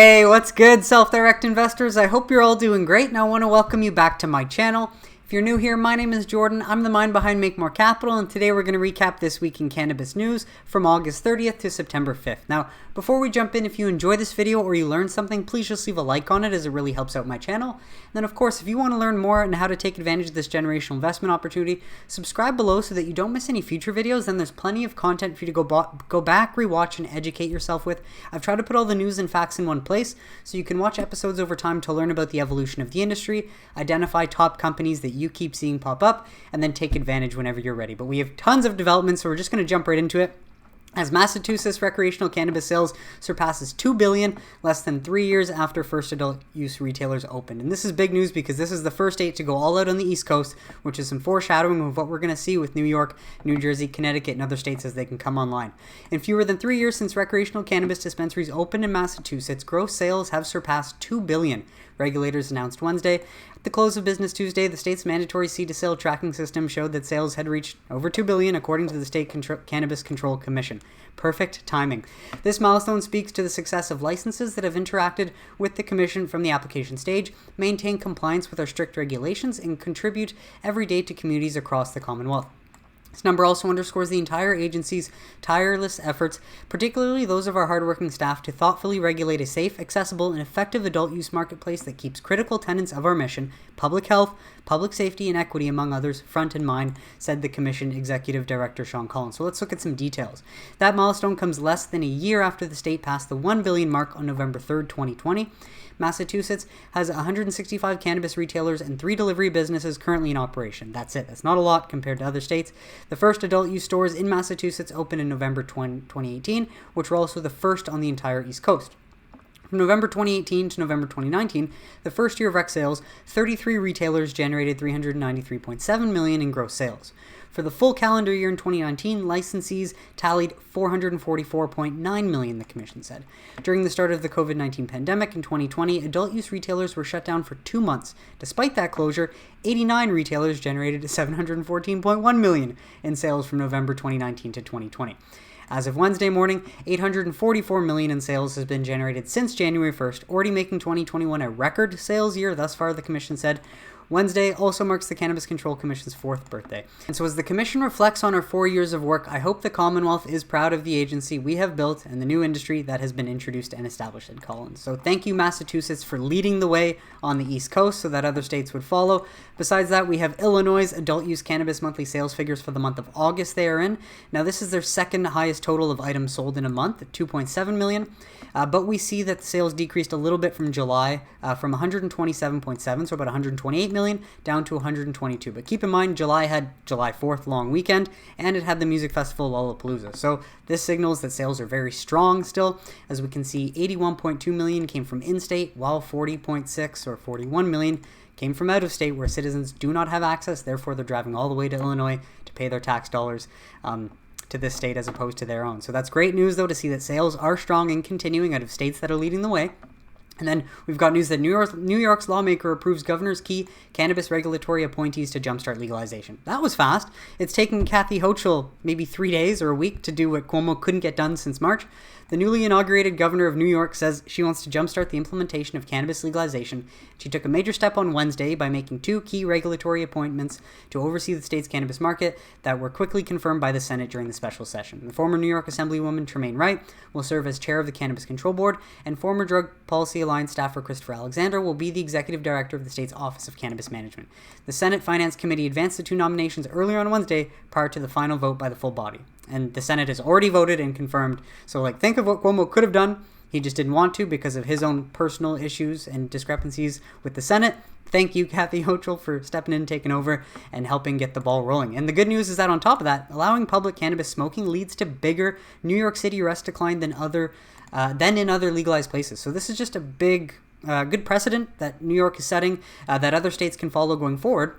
Hey, what's good, self-direct investors? I hope you're all doing great, and I want to welcome you back to my channel. If you're new here, my name is Jordan. I'm the mind behind Make More Capital, and today we're going to recap this week in cannabis news from August 30th to September 5th. Now, before we jump in, if you enjoy this video or you learned something, please just leave a like on it as it really helps out my channel. And then, of course, if you want to learn more on how to take advantage of this generational investment opportunity, subscribe below so that you don't miss any future videos. Then there's plenty of content for you to go back, rewatch, and educate yourself with. I've tried to put all the news and facts in one place so you can watch episodes over time to learn about the evolution of the industry, identify top companies that you keep seeing pop up, and then take advantage whenever you're ready. But we have tons of developments, so we're just going to jump right into it. As Massachusetts recreational cannabis sales surpasses $2 billion less than 3 years after first adult use retailers opened. And this is big news because this is the first state to go all out on the East Coast, which is some foreshadowing of what we're going to see with New York, New Jersey, Connecticut, and other states as they can come online. In fewer than 3 years since recreational cannabis dispensaries opened in Massachusetts, gross sales have surpassed $2 billion. Regulators announced Wednesday. At the close of business Tuesday, the state's mandatory seed-to-sale tracking system showed that sales had reached over $2 billion, according to the State Cannabis Control Commission. Perfect timing. This milestone speaks to the success of licenses that have interacted with the Commission from the application stage, maintain compliance with our strict regulations, and contribute every day to communities across the Commonwealth. This number also underscores the entire agency's tireless efforts, particularly those of our hardworking staff, to thoughtfully regulate a safe, accessible, and effective adult use marketplace that keeps critical tenets of our mission, public health, public safety, and equity, among others, front in mind, said the Commission Executive Director Sean Collins. So let's look at some details. That milestone comes less than a year after the state passed the $1 billion mark on November 3rd, 2020. Massachusetts has 165 cannabis retailers and 3 delivery businesses currently in operation. That's it. That's not a lot compared to other states. The first adult use stores in Massachusetts opened in November 2018, which were also the first on the entire East Coast. From November 2018 to November 2019, the first year of rec sales, 33 retailers generated $393.7 million in gross sales. For the full calendar year in 2019, licensees tallied $444.9 million, the Commission said. During the start of the COVID-19 pandemic in 2020, adult use retailers were shut down for 2 months. Despite that closure, 89 retailers generated $714.1 million in sales from November 2019 to 2020. As of Wednesday morning, $844 million in sales has been generated since January 1st, already making 2021 a record sales year thus far, the Commission said. Wednesday also marks the Cannabis Control Commission's 4th birthday. And so as the Commission reflects on our 4 years of work, I hope the Commonwealth is proud of the agency we have built and the new industry that has been introduced and established in Collins. So thank you, Massachusetts, for leading the way on the East Coast so that other states would follow. Besides that, we have Illinois' adult use cannabis monthly sales figures for the month of August they are in. Now, this is their second highest total of items sold in a month at 2.7 million. But we see that the sales decreased a little bit from July, from 127.7, so about 128 million, down to 122. But keep in mind, July had July 4th long weekend, and it had the music festival Lollapalooza. So this signals that sales are very strong still. As we can see, 81.2 million came from in-state, while 40.6 or 41 million came from out of state, where citizens do not have access. Therefore, they're driving all the way to Illinois to pay their tax dollars to this state as opposed to their own. So that's great news, though, to see that sales are strong and continuing out of states that are leading the way. And then we've got news that New York's lawmaker approves governor's key cannabis regulatory appointees to jumpstart legalization. That was fast. It's taken Kathy Hochul maybe 3 days or a week to do what Cuomo couldn't get done since March. The newly inaugurated governor of New York says she wants to jumpstart the implementation of cannabis legalization. She took a major step on Wednesday by making 2 key regulatory appointments to oversee the state's cannabis market that were quickly confirmed by the Senate during the special session. The former New York Assemblywoman Tremaine Wright will serve as chair of the Cannabis Control Board, and former Drug Policy Alliance staffer Christopher Alexander will be the executive director of the state's Office of Cannabis Management. The Senate Finance Committee advanced the 2 nominations earlier on Wednesday prior to the final vote by the full body. And the Senate has already voted and confirmed. So, think of what Cuomo could have done. He just didn't want to because of his own personal issues and discrepancies with the Senate. Thank you, Kathy Hochul, for stepping in, taking over, and helping get the ball rolling. And the good news is that on top of that, allowing public cannabis smoking leads to bigger New York City arrest decline than in other legalized places. So this is just a big, good precedent that New York is setting that other states can follow going forward.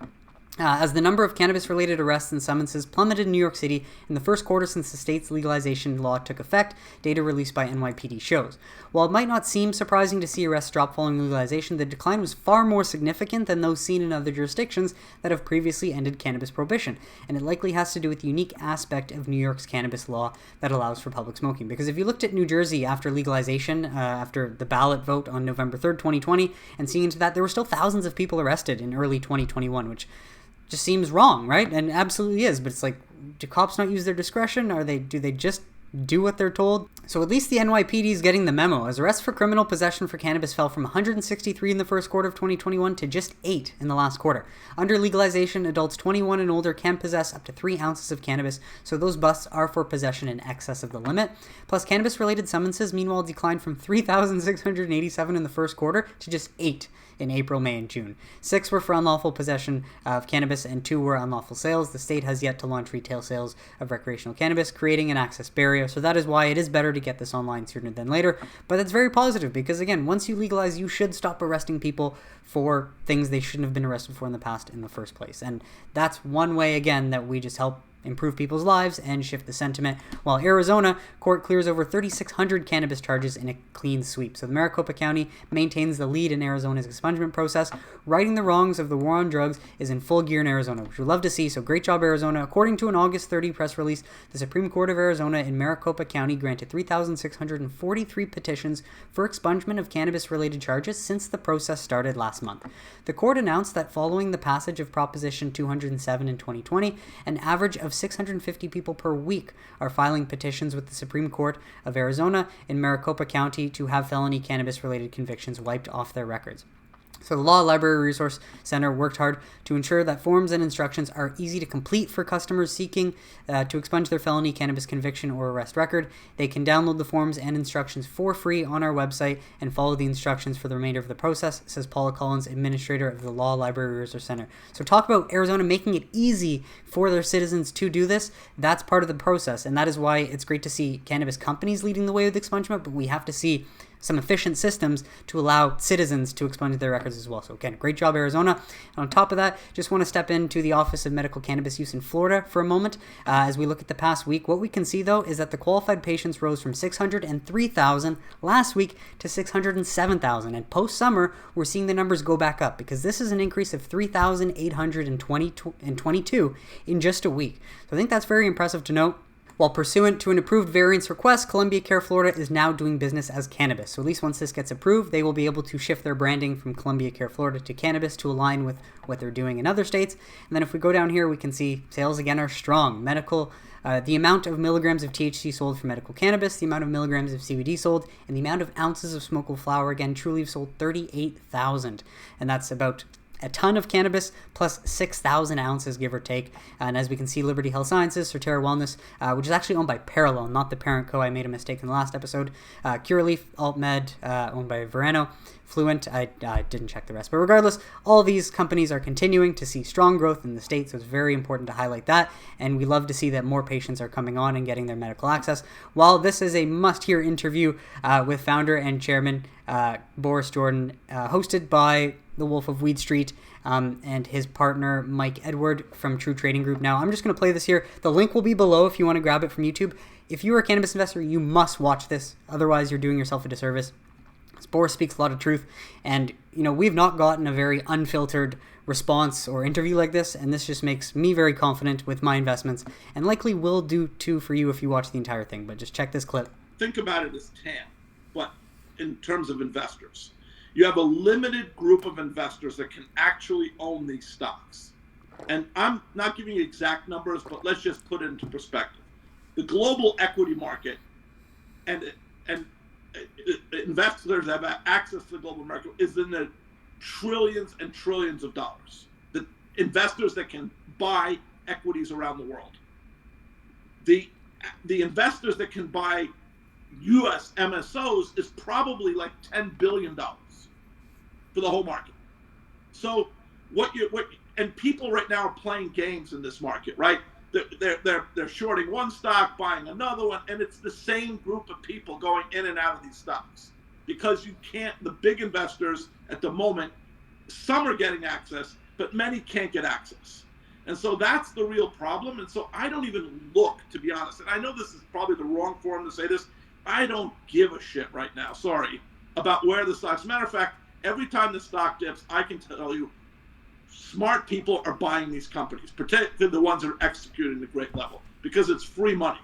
as the number of cannabis-related arrests and summonses plummeted in New York City in the first quarter since the state's legalization law took effect, data released by NYPD shows. While it might not seem surprising to see arrests drop following legalization, the decline was far more significant than those seen in other jurisdictions that have previously ended cannabis prohibition, and it likely has to do with the unique aspect of New York's cannabis law that allows for public smoking. Because if you looked at New Jersey after legalization, after the ballot vote on November 3rd, 2020, and seeing into that, there were still thousands of people arrested in early 2021, which just seems wrong, right? And absolutely is, but it's like, do cops not use their discretion? Do they just do what they're told? So at least the NYPD is getting the memo, as arrests for criminal possession for cannabis fell from 163 in the first quarter of 2021 to just 8 in the last quarter. Under legalization, adults 21 and older can possess up to 3 ounces of cannabis, so those busts are for possession in excess of the limit. Plus, cannabis-related summonses, meanwhile, declined from 3,687 in the first quarter to just 8 in April, May, and June. 6 were for unlawful possession of cannabis and 2 were unlawful sales. The state has yet to launch retail sales of recreational cannabis, creating an access barrier. So that is why it is better to get this online sooner than later. But that's very positive because, again, once you legalize, you should stop arresting people for things they shouldn't have been arrested for in the past in the first place. And that's one way, again, that we just help improve people's lives and shift the sentiment. While Arizona court clears over 3,600 cannabis charges in a clean sweep. So the Maricopa County maintains the lead in Arizona's expungement process. Righting the wrongs of the war on drugs is in full gear in Arizona, which we love to see. So great job, Arizona. According to an August 30 press release, the Supreme Court of Arizona in Maricopa County granted 3,643 petitions for expungement of cannabis-related charges since the process started last month. The court announced that following the passage of Proposition 207 in 2020, an average of 650 people per week are filing petitions with the Supreme Court of Arizona in Maricopa County to have felony cannabis-related convictions wiped off their records. So the Law Library Resource Center worked hard to ensure that forms and instructions are easy to complete for customers seeking to expunge their felony cannabis conviction or arrest record. They can download the forms and instructions for free on our website and follow the instructions for the remainder of the process, says Paula Collins, administrator of the Law Library Resource Center. So talk about Arizona making it easy for their citizens to do this. That's part of the process, and that is why it's great to see cannabis companies leading the way with expungement, but we have to see some efficient systems to allow citizens to expunge their records as well. So again, great job, Arizona. And on top of that, just want to step into the Office of Medical Cannabis Use in Florida for a moment. As we look at the past week, what we can see, though, is that the qualified patients rose from 603,000 last week to 607,000. And post-summer, we're seeing the numbers go back up because this is an increase of 3,822 in just a week. So I think that's very impressive to note. While pursuant to an approved variance request, Columbia Care Florida is now doing business as Cannabis. So at least once this gets approved, they will be able to shift their branding from Columbia Care Florida to Cannabis to align with what they're doing in other states. And then if we go down here, we can see sales again are strong. The amount of milligrams of THC sold for medical cannabis, the amount of milligrams of CBD sold, and the amount of ounces of smokable flower, again, truly sold 38,000. And that's about a ton of cannabis plus 6,000 ounces, give or take. And as we can see, Liberty Health Sciences, Terra Wellness, which is actually owned by Parallel, not the parent co. I made a mistake in the last episode. Curaleaf, AltMed, owned by Verano. Fluent, I didn't check the rest. But regardless, all these companies are continuing to see strong growth in the state, so it's very important to highlight that. And we love to see that more patients are coming on and getting their medical access. While this is a must-hear interview with founder and chairman Boris Jordan, hosted by the Wolf of Weed Street, and his partner Mike Edward from True Trading Group. Now, I'm just going to play this here. The link will be below if you want to grab it from YouTube. If you're a cannabis investor, you must watch this. Otherwise, you're doing yourself a disservice. Boris speaks a lot of truth, and we've not gotten a very unfiltered response or interview like this, and this just makes me very confident with my investments, and likely will do too for you if you watch the entire thing. But just check this clip. Think about it as TAM, but in terms of investors. You have a limited group of investors that can actually own these stocks. And I'm not giving you exact numbers, but let's just put it into perspective. The global equity market and investors that have access to the global market is in the trillions and trillions of dollars. The investors that can buy equities around the world. The investors that can buy U.S. MSOs is probably like $10 billion for the whole market. So and people right now are playing games in this market, right? They're shorting one stock, buying another one, and it's the same group of people going in and out of these stocks because the big investors at the moment, some are getting access, but many can't get access. And so that's the real problem. And so I don't even look, to be honest. And I know this is probably the wrong forum to say this. I don't give a shit right now, sorry, about where the stock. As a matter of fact, every time the stock dips, I can tell you, smart people are buying these companies, particularly the ones that are executing at great level, because it's free money.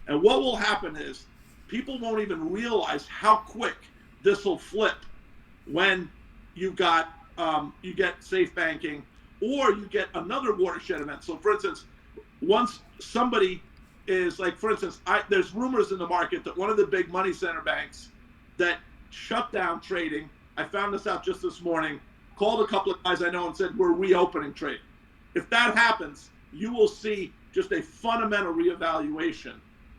And what will happen is people won't even realize how quick this will flip when you get safe banking, or you get another watershed event. So, for instance, once somebody is like, for instance, there's rumors in the market that one of the big money center banks that shut down trading, I found this out just this morning, called a couple of guys I know and said, we're reopening trading. If that happens, you will see just a fundamental reevaluation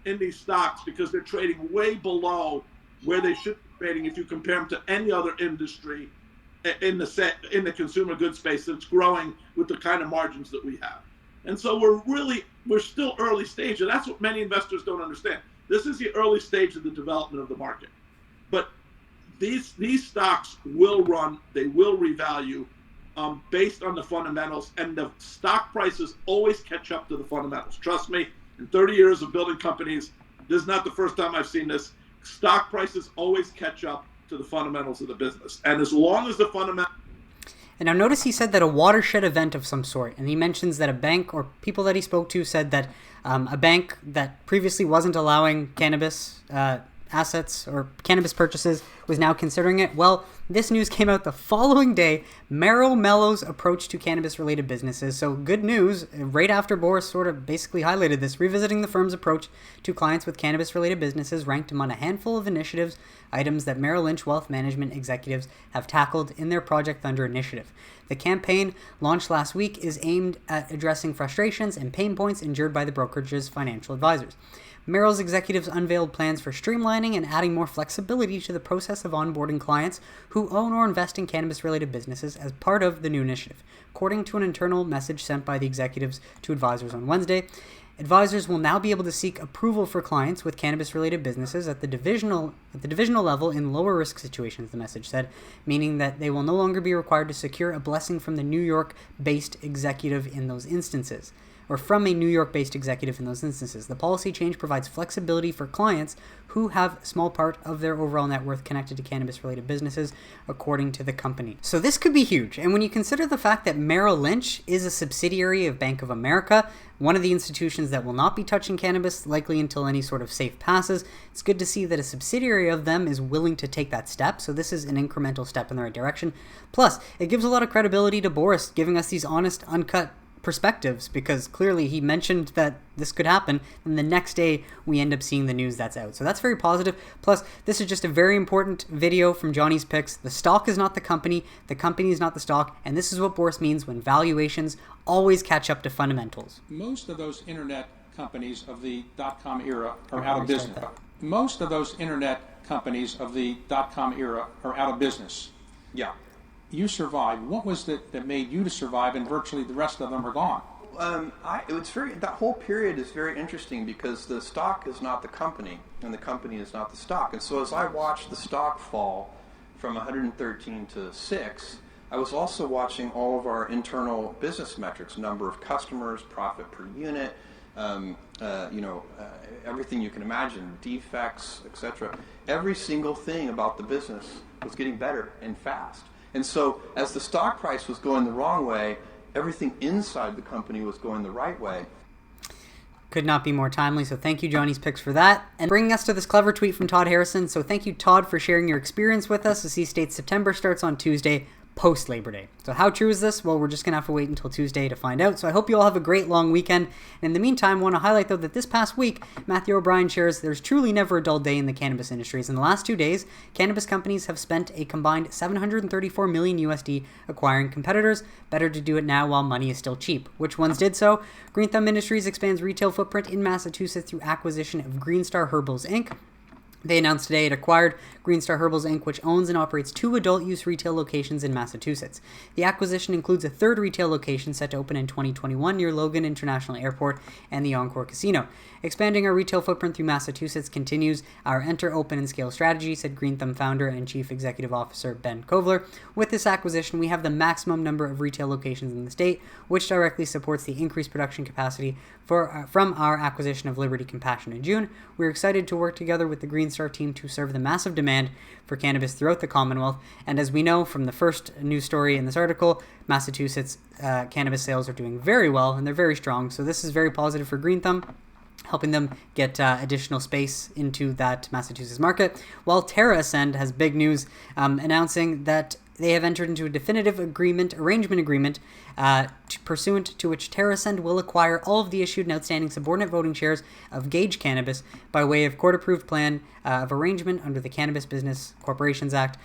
in these stocks, because they're trading way below where they should be trading if you compare them to any other industry in the consumer goods space that's growing with the kind of margins that we have. And so we're still early stage, and that's what many investors don't understand. This is the early stage of the development of the market. But these stocks will run, they will revalue based on the fundamentals, and the stock prices always catch up to the fundamentals. Trust me, in 30 years of building companies, this is not the first time I've seen this. Stock prices always catch up to the fundamentals of the business. And as long as the fundamentals... And now notice he said that a watershed event of some sort, and he mentions that a bank, or people that he spoke to, said that a bank that previously wasn't allowing cannabis assets or cannabis purchases was now considering it. Well, this news came out the following day. Merrill Mellows approach to cannabis-related businesses. So good news, right after Boris sort of basically highlighted this, revisiting the firm's approach to clients with cannabis-related businesses ranked among a handful of items that Merrill Lynch wealth management executives have tackled in their Project Thunder initiative. The campaign, launched last week, is aimed at addressing frustrations and pain points endured by the brokerage's financial advisors. Merrill's executives unveiled plans for streamlining and adding more flexibility to the process of onboarding clients who own or invest in cannabis-related businesses as part of the new initiative. According to an internal message sent by the executives to advisors on Wednesday, advisors will now be able to seek approval for clients with cannabis-related businesses at the divisional level in lower-risk situations, the message said, meaning that they will no longer be required to secure a blessing from the New York-based executive in those instances. Or from a New York-based executive in those instances. The policy change provides flexibility for clients who have a small part of their overall net worth connected to cannabis-related businesses, according to the company. So this could be huge. And when you consider the fact that Merrill Lynch is a subsidiary of Bank of America, one of the institutions that will not be touching cannabis, likely until any sort of safe passes, it's good to see that a subsidiary of them is willing to take that step. So this is an incremental step in the right direction. Plus, it gives a lot of credibility to Boris, giving us these honest, uncut perspectives, because clearly he mentioned that this could happen, and the next day we end up seeing the news that's out. So that's very positive. Plus, this is just a very important video from Johnny's Picks. The stock is not the company is not the stock, and this is what Boris means when valuations always catch up to fundamentals. Most of those internet companies of the dot-com era are out of business. Most of those internet companies of the dot-com era are out of business. Yeah. You survived. What was it that made you to survive, and virtually the rest of them are gone? That whole period is very interesting, because the stock is not the company, and the company is not the stock. And so as I watched the stock fall from 113 to 6, I was also watching all of our internal business metrics, number of customers, profit per unit, everything you can imagine, defects, etc. Every single thing about the business was getting better and fast. And so as the stock price was going the wrong way, everything inside the company was going the right way. Could not be more timely, so thank you, Johnny's Picks, for that. And bringing us to this clever tweet from Todd Harrison. So thank you, Todd, for sharing your experience with us, as he states September starts on Tuesday, post-Labor Day. So how true is this? Well, we're just going to have to wait until Tuesday to find out. So I hope you all have a great long weekend. And in the meantime, I want to highlight, though, that this past week, Matthew O'Brien shares there's truly never a dull day in the cannabis industries. In the last 2 days, cannabis companies have spent a combined $734 million USD acquiring competitors. Better to do it now while money is still cheap. Which ones did so? Green Thumb Industries expands retail footprint in Massachusetts through acquisition of Green Star Herbals Inc. They announced today it acquired Green Star Herbals Inc., which owns and operates 2 adult-use retail locations in Massachusetts. The acquisition includes a 3rd retail location set to open in 2021 near Logan International Airport and the Encore Casino. Expanding our retail footprint through Massachusetts continues our enter, open, and scale strategy, said Green Thumb founder and chief executive officer Ben Kovler. With this acquisition, we have the maximum number of retail locations in the state, which directly supports the increased production capacity from our acquisition of Liberty Compassion in June. We're excited to work together with the Green Star team to serve the massive demand for cannabis throughout the Commonwealth. And as we know from the first news story in this article, Massachusetts cannabis sales are doing very well and they're very strong. So this is very positive for Green Thumb, helping them get additional space into that Massachusetts market. While TerrAscend has big news announcing that they have entered into a definitive arrangement agreement pursuant to which TerrAscend will acquire all of the issued and outstanding subordinate voting shares of Gage Cannabis by way of court-approved plan of arrangement under the Cannabis Business Corporations Act.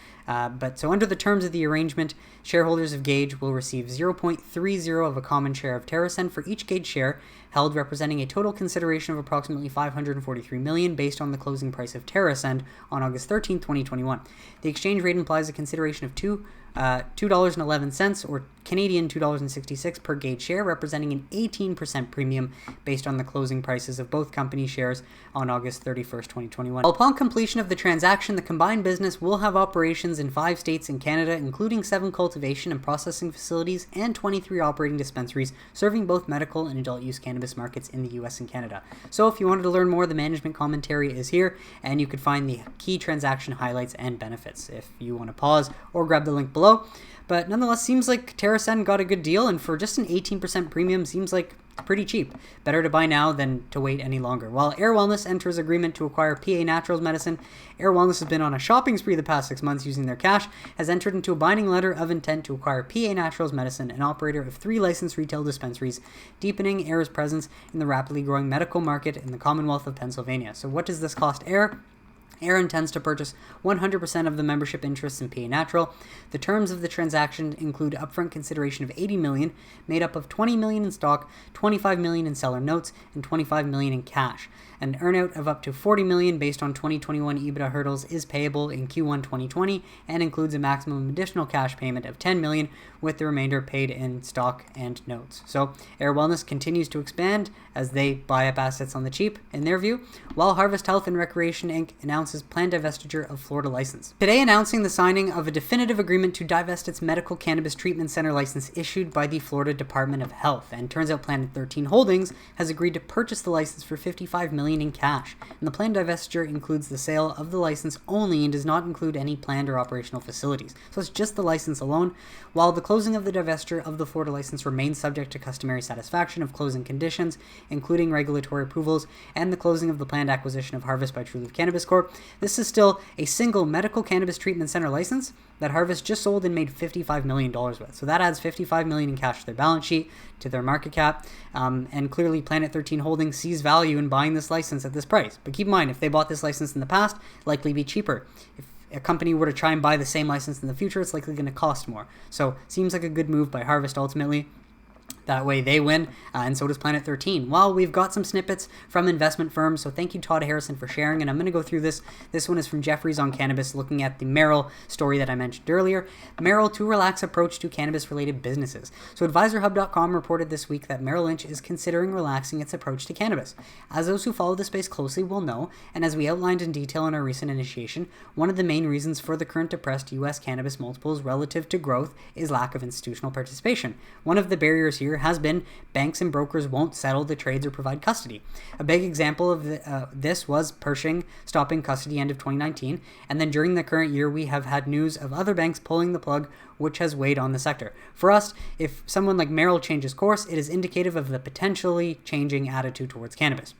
So under the terms of the arrangement, shareholders of Gage will receive 0.30 of a common share of TerrAscend for each Gage share held, representing a total consideration of approximately $543 million based on the closing price of TerrAscend on August 13, 2021. The exchange rate implies a consideration of $2.11 or Canadian $2.66 per Gage share, representing an 18% premium based on the closing prices of both company shares on August 31st, 2021. Upon completion of the transaction, the combined business will have operations in 5 states in Canada, including 7 cultivation and processing facilities and 23 operating dispensaries, serving both medical and adult use cannabis markets in the US and Canada. So if you wanted to learn more, the management commentary is here, and you could find the key transaction highlights and benefits if you want to pause or grab the link below. But nonetheless, seems like TerrAscend got a good deal, and for just an 18% premium, seems like pretty cheap. Better to buy now than to wait any longer. While Air Wellness enters agreement to acquire PA Naturals Medicine, Air Wellness has been on a shopping spree the past 6 months using their cash, has entered into a binding letter of intent to acquire PA Naturals Medicine, an operator of 3 licensed retail dispensaries, deepening Air's presence in the rapidly growing medical market in the Commonwealth of Pennsylvania. So what does this cost Air? Air intends to purchase 100% of the membership interests in PA Natural. The terms of the transaction include upfront consideration of $80 million, made up of $20 million in stock, $25 million in seller notes, and $25 million in cash. An earnout of up to $40 million based on 2021 EBITDA hurdles is payable in Q1 2020 and includes a maximum additional cash payment of $10 million, with the remainder paid in stock and notes. So Air Wellness continues to expand as they buy up assets on the cheap, in their view, while Harvest Health and Recreation Inc. announces planned divestiture of Florida license. Today announcing the signing of a definitive agreement to divest its medical cannabis treatment center license issued by the Florida Department of Health, and turns out Planet 13 Holdings has agreed to purchase the license for $55 million in cash, and the planned divestiture includes the sale of the license only and does not include any planned or operational facilities. So it's just the license alone. While the closing of the divestiture of the Florida license remains subject to customary satisfaction of closing conditions, including regulatory approvals and the closing of the planned acquisition of Harvest by TRUL Cannabis Corp., this is still a single medical cannabis treatment center license that Harvest just sold and made $55 million with. So that adds $55 million in cash to their balance sheet, to their market cap, and clearly Planet 13 Holdings sees value in buying this license at this price. But keep in mind, if they bought this license in the past, likely be cheaper. If a company were to try and buy the same license in the future, it's likely going to cost more. So seems like a good move by Harvest ultimately. That way they win, and so does Planet 13. Well, we've got some snippets from investment firms, so thank you, Todd Harrison, for sharing, and I'm going to go through this. This one is from Jeffries on Cannabis, looking at the Merrill story that I mentioned earlier. Merrill to relax approach to cannabis-related businesses. So AdvisorHub.com reported this week that Merrill Lynch is considering relaxing its approach to cannabis. As those who follow the space closely will know, and as we outlined in detail in our recent initiation, one of the main reasons for the current depressed U.S. cannabis multiples relative to growth is lack of institutional participation. One of the barriers here has been banks and brokers won't settle the trades or provide custody. A big example of this was Pershing stopping custody end of 2019, and then during the current year we have had news of other banks pulling the plug, which has weighed on the sector. For us, if someone like Merrill changes course, it is indicative of the potentially changing attitude towards cannabis.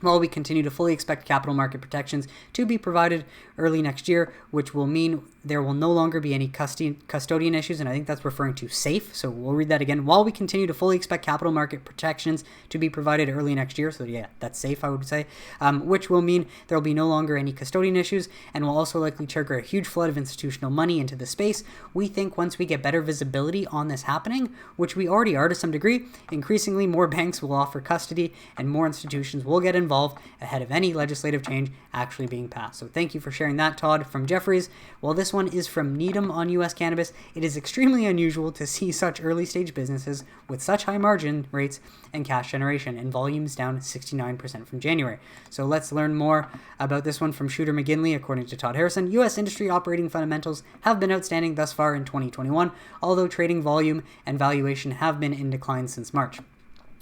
While we continue to fully expect capital market protections to be provided early next year, which will mean there will no longer be any custodian issues, and I think that's referring to SAFE, so we'll read that again. While we continue to fully expect capital market protections to be provided early next year, so yeah, that's SAFE, I would say, which will mean there will be no longer any custodian issues, and will also likely trigger a huge flood of institutional money into the space. We think once we get better visibility on this happening, which we already are to some degree, increasingly more banks will offer custody, and more institutions will get involved involved ahead of any legislative change actually being passed. So thank you for sharing that, Todd, from Jeffries. Well, this one is from Needham on U.S. cannabis. It is extremely unusual to see such early-stage businesses with such high margin rates and cash generation, and volumes down 69% from January. So let's learn more about this one from Shooter McGinley. According to Todd Harrison, U.S. industry operating fundamentals have been outstanding thus far in 2021, although trading volume and valuation have been in decline since March.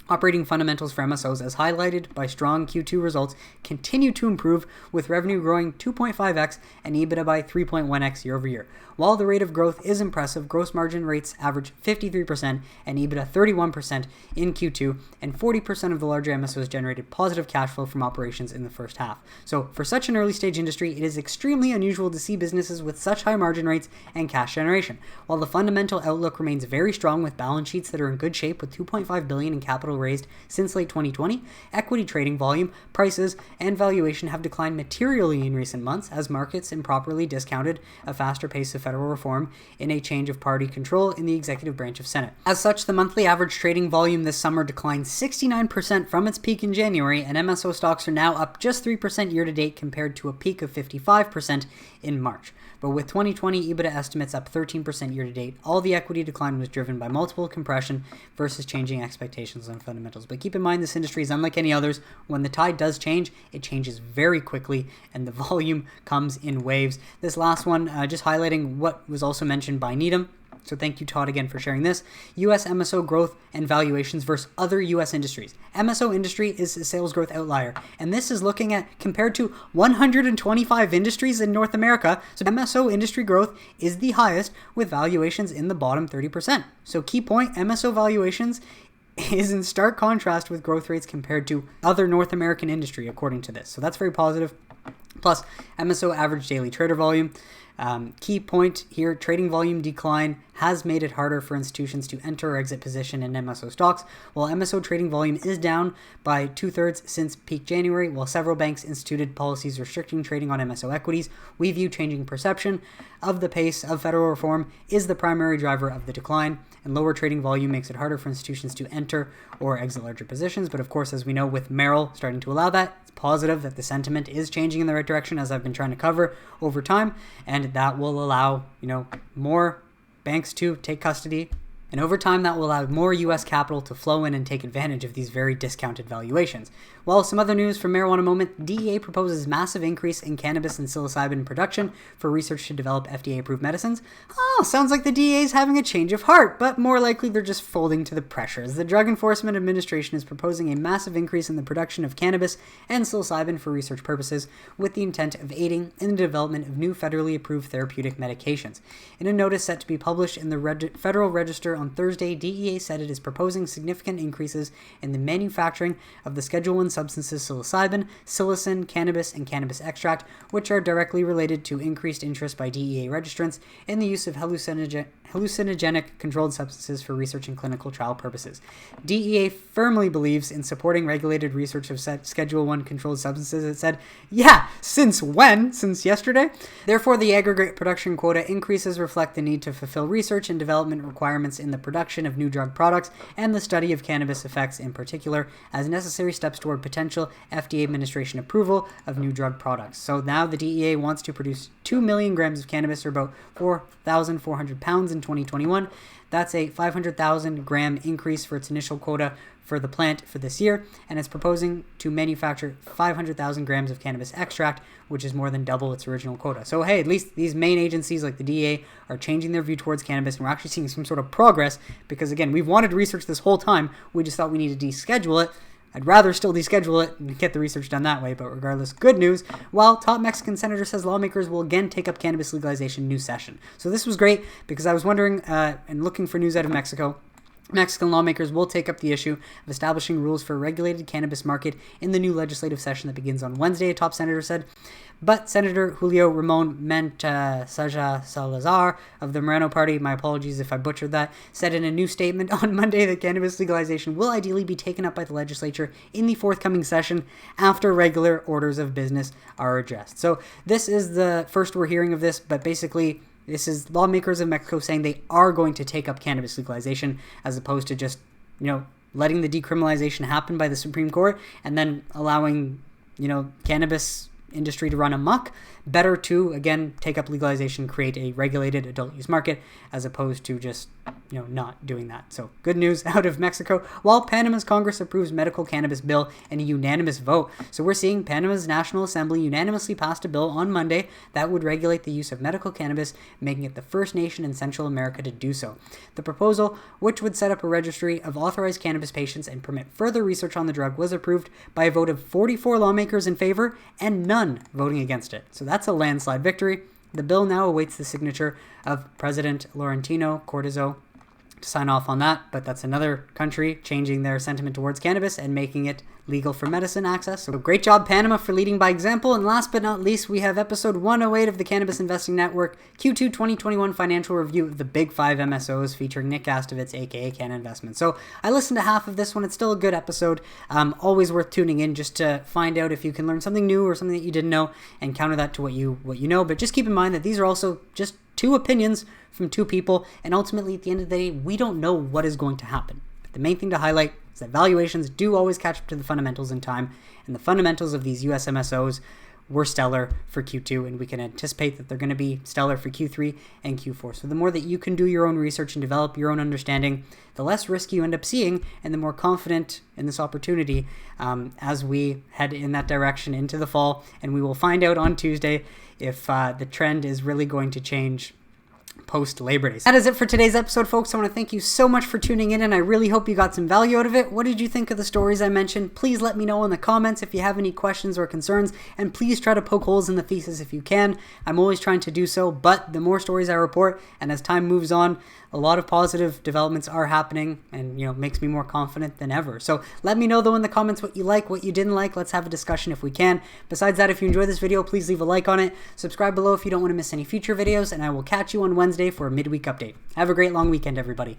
Operating fundamentals for MSOs, as highlighted by strong Q2 results, continue to improve, with revenue growing 2.5x and EBITDA by 3.1x year over year. While the rate of growth is impressive, gross margin rates average 53% and EBITDA 31% in Q2, and 40% of the larger MSOs generated positive cash flow from operations in the first half. So for such an early stage industry, it is extremely unusual to see businesses with such high margin rates and cash generation. While the fundamental outlook remains very strong, with balance sheets that are in good shape with $2.5 billion in capital raised since late 2020, equity trading volume, prices, and valuation have declined materially in recent months as markets improperly discounted a faster pace of federal reform in a change of party control in the executive branch of Senate. As such, the monthly average trading volume this summer declined 69% from its peak in January, and MSO stocks are now up just 3% year to date compared to a peak of 55% in March. But with 2020 EBITDA estimates up 13% year to date, all the equity decline was driven by multiple compression versus changing expectations on fundamentals. But keep in mind, this industry is unlike any others. When the tide does change, it changes very quickly, and the volume comes in waves. This last one, just highlighting what was also mentioned by Needham. So thank you, Todd, again for sharing this. U.S. MSO growth and valuations versus other U.S. industries. MSO industry is a sales growth outlier, and this is looking at compared to 125 industries in North America. So MSO industry growth is the highest, with valuations in the bottom 30%. So key point, MSO valuations is in stark contrast with growth rates compared to other North American industry, according to this. So that's very positive. Plus, MSO average daily trader volume. Key point here, trading volume decline has made it harder for institutions to enter or exit position in MSO stocks. While MSO trading volume is down by 2/3 since peak January, while several banks instituted policies restricting trading on MSO equities, we view changing perception of the pace of federal reform is the primary driver of the decline, and lower trading volume makes it harder for institutions to enter or exit larger positions. But of course, as we know, with Merrill starting to allow that, it's positive that the sentiment is changing in the right direction, as I've been trying to cover over time, and that will allow, more banks to take custody. And over time, that will allow more U.S. capital to flow in and take advantage of these very discounted valuations. Well, some other news from marijuana moment. DEA proposes massive increase in cannabis and psilocybin production for research to develop FDA-approved medicines. Oh, sounds like the DEA is having a change of heart, but more likely they're just folding to the pressures. The Drug Enforcement Administration is proposing a massive increase in the production of cannabis and psilocybin for research purposes, with the intent of aiding in the development of new federally approved therapeutic medications. In a notice set to be published in the Federal Register on Thursday, DEA said it is proposing significant increases in the manufacturing of the Schedule I substances psilocybin, psilocin, cannabis, and cannabis extract, which are directly related to increased interest by DEA registrants in the use of hallucinogenic controlled substances for research and clinical trial purposes. DEA firmly believes in supporting regulated research of Schedule I controlled substances. It said, since when? Since yesterday? Therefore, the aggregate production quota increases reflect the need to fulfill research and development requirements in the production of new drug products and the study of cannabis effects in particular, as necessary steps toward potential FDA administration approval of new drug products. So now the DEA wants to produce 2 million grams of cannabis, or about 4,400 pounds in 2021. That's a 500,000 gram increase for its initial quota for the plant for this year, and it's proposing to manufacture 500,000 grams of cannabis extract, which is more than double its original quota. So hey, at least these main agencies like the DEA are changing their view towards cannabis, and we're actually seeing some sort of progress, because again, we've wanted research this whole time. We just thought we needed to deschedule it. I'd rather still deschedule it and get the research done that way, but regardless, good news. While top Mexican senator says lawmakers will again take up cannabis legalization new session. So this was great, because I was wondering and looking for news out of Mexico. Mexican lawmakers will take up the issue of establishing rules for a regulated cannabis market in the new legislative session that begins on Wednesday, a top senator said. But Senator Julio Ramon Menchaca Salazar of the Moreno Party, my apologies if I butchered that, said in a new statement on Monday that cannabis legalization will ideally be taken up by the legislature in the forthcoming session after regular orders of business are addressed. So this is the first we're hearing of this, but basically this is lawmakers of Mexico saying they are going to take up cannabis legalization, as opposed to just, letting the decriminalization happen by the Supreme Court and then allowing, cannabis industry to run amok, better to, again, take up legalization, create a regulated adult use market, as opposed to just, not doing that. So good news out of Mexico. While Panama's Congress approves medical cannabis bill in a unanimous vote. So we're seeing Panama's National Assembly unanimously passed a bill on Monday that would regulate the use of medical cannabis, making it the first nation in Central America to do so. The proposal, which would set up a registry of authorized cannabis patients and permit further research on the drug, was approved by a vote of 44 lawmakers in favor and none voting against it. So that's a landslide victory. The bill now awaits the signature of President Laurentino Cortizo to sign off on that, but that's another country changing their sentiment towards cannabis and making it legal for medicine access. So great job, Panama, for leading by example. And last but not least, we have episode 108 of the Cannabis Investing Network, Q2 2021 financial review of the Big 5 MSOs, featuring Nick Gastovitz, aka Canna Investments. So I listened to half of this one. It's still a good episode. Always worth tuning in just to find out if you can learn something new or something that you didn't know and counter that to what you know. But just keep in mind that these are also just two opinions from two people, and ultimately at the end of the day, we don't know what is going to happen. But the main thing to highlight is that valuations do always catch up to the fundamentals in time, and the fundamentals of these US MSOs were stellar for Q2, and we can anticipate that they're going to be stellar for Q3 and Q4. So the more that you can do your own research and develop your own understanding, the less risk you end up seeing, and the more confident in this opportunity as we head in that direction into the fall. And we will find out on Tuesday if the trend is really going to change post Labor Day. That is it for today's episode, folks. I want to thank you so much for tuning in, and I really hope you got some value out of it. What did you think of the stories I mentioned? Please let me know in the comments if you have any questions or concerns, and please try to poke holes in the thesis if you can. I'm always trying to do so, but the more stories I report, and as time moves on, a lot of positive developments are happening, and makes me more confident than ever. So let me know though in the comments what you like, what you didn't like. Let's have a discussion if we can. Besides that, if you enjoyed this video, please leave a like on it. Subscribe below if you don't want to miss any future videos, and I will catch you on Wednesday for a midweek update. Have a great long weekend, everybody.